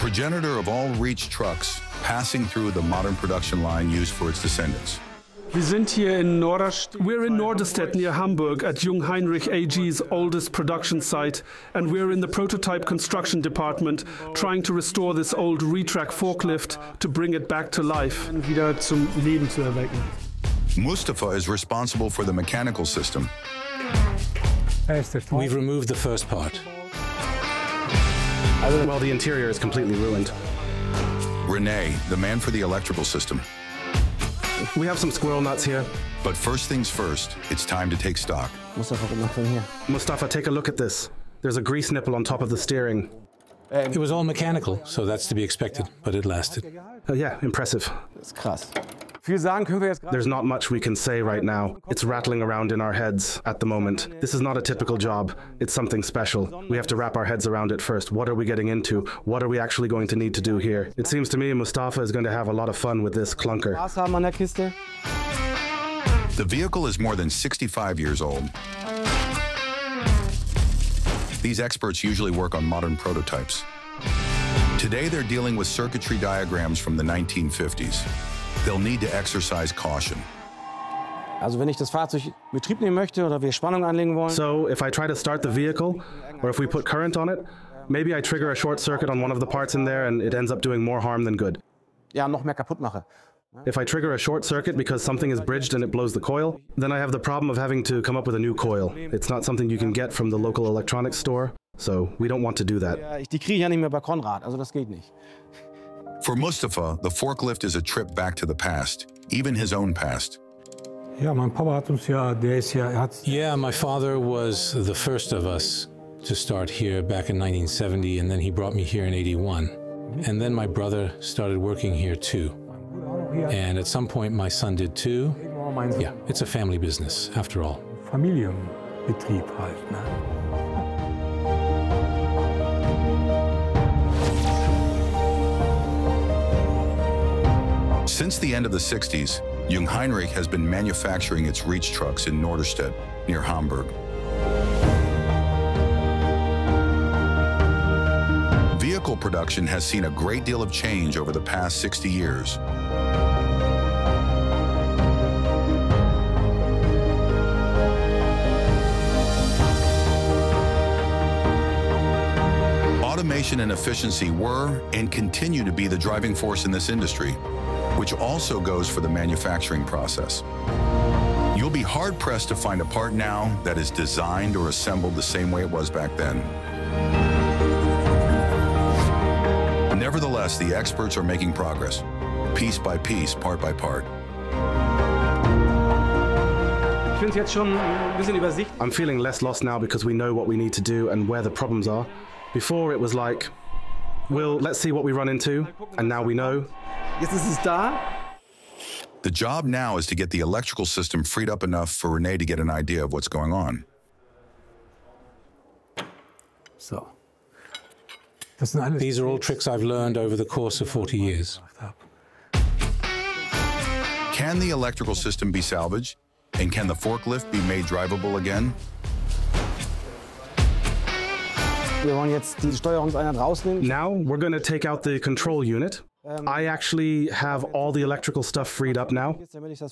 progenitor of all reach trucks passing through the modern production line used for its descendants. We're in Norderstedtin near Hamburg at Jungheinrich AG's oldest production site, and we're in the prototype construction department trying to restore this old retrack forklift to bring it back to life. Mustafa is responsible for the mechanical system. We've removed the first part. Well, the interior is completely ruined. Renee, the man for the electrical system. We have some squirrel nuts here. But first things first, it's time to take stock. Mustafa, take a look at this. There's a grease nipple on top of the steering. It was all mechanical, so that's to be expected, but it lasted. Yeah, impressive. There's not much we can say right now. It's rattling around in our heads at the moment. This is not a typical job. It's something special. We have to wrap our heads around it first. What are we getting into? What are we actually going to need to do here? It seems to me Mustafa is going to have a lot of fun with this clunker. The vehicle is more than 65 years old. These experts usually work on modern prototypes. Today they're dealing with circuitry diagrams from the 1950s. They'll need to exercise caution. So if I try to start the vehicle, or if we put current on it, maybe I trigger a short circuit on one of the parts in there and it ends up doing more harm than good. If I trigger a short circuit because something is bridged and it blows the coil, then I have the problem of having to come up with a new coil. It's not something you can get from the local electronics store, so we don't want to do that. For Mustafa, the forklift is a trip back to the past, even his own past. Yeah, my father was the first of us to start here back in 1970, and then he brought me here in 81. And then my brother started working here too. And at some point my son did too. Yeah, it's a family business, after all. Familienbetrieb halt, ne? Since the end of the 60s, Jungheinrich has been manufacturing its reach trucks in Norderstedt, near Hamburg. Vehicle production has seen a great deal of change over the past 60 years. Automation and efficiency were and continue to be the driving force in this industry, which also goes for the manufacturing process. You'll be hard-pressed to find a part now that is designed or assembled the same way it was back then. Nevertheless, the experts are making progress, piece by piece, part by part. I'm feeling less lost now because we know what we need to do and where the problems are. Before it was like, well, let's see what we run into, and now we know. The job now is to get the electrical system freed up enough for Renee to get an idea of what's going on. So, these are all tricks I've learned over the course of 40 years. Can the electrical system be salvaged? And can the forklift be made drivable again? Now we're going to take out the control unit. I actually have all the electrical stuff freed up now.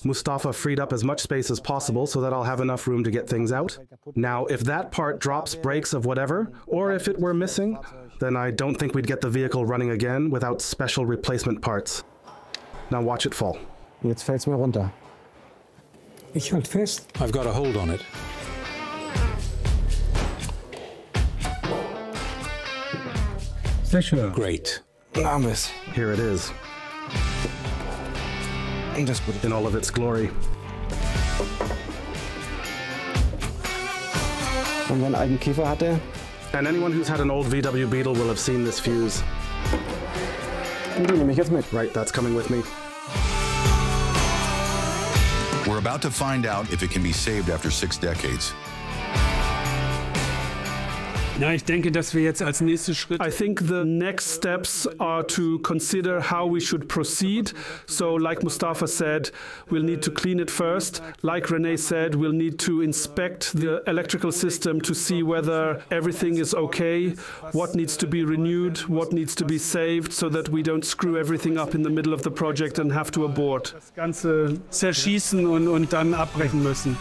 Mustafa freed up as much space as possible so that I'll have enough room to get things out. Now, if that part drops, breaks of whatever, or if it were missing, then I don't think we'd get the vehicle running again without special replacement parts. Now watch it fall. Jetzt fällt's mir runter. Ich halt fest. I've got a hold on it. Sicher. Great. Here it is. In all of its glory. And anyone who's had an old VW Beetle will have seen this fuse. Right, that's coming with me. We're about to find out if it can be saved after 6 decades. Ja, ich denke, dass wir jetzt als nächsten Schritt I think the next steps are to consider how we should proceed. So, like Mustafa said, we'll need to clean it first. Like Renee said, we'll need to inspect the electrical system to see whether everything is okay, what needs to be renewed, what needs to be saved, so that we don't screw everything up in the middle of the project and have to abort. das Ganze zerschießen und dann abbrechen müssen.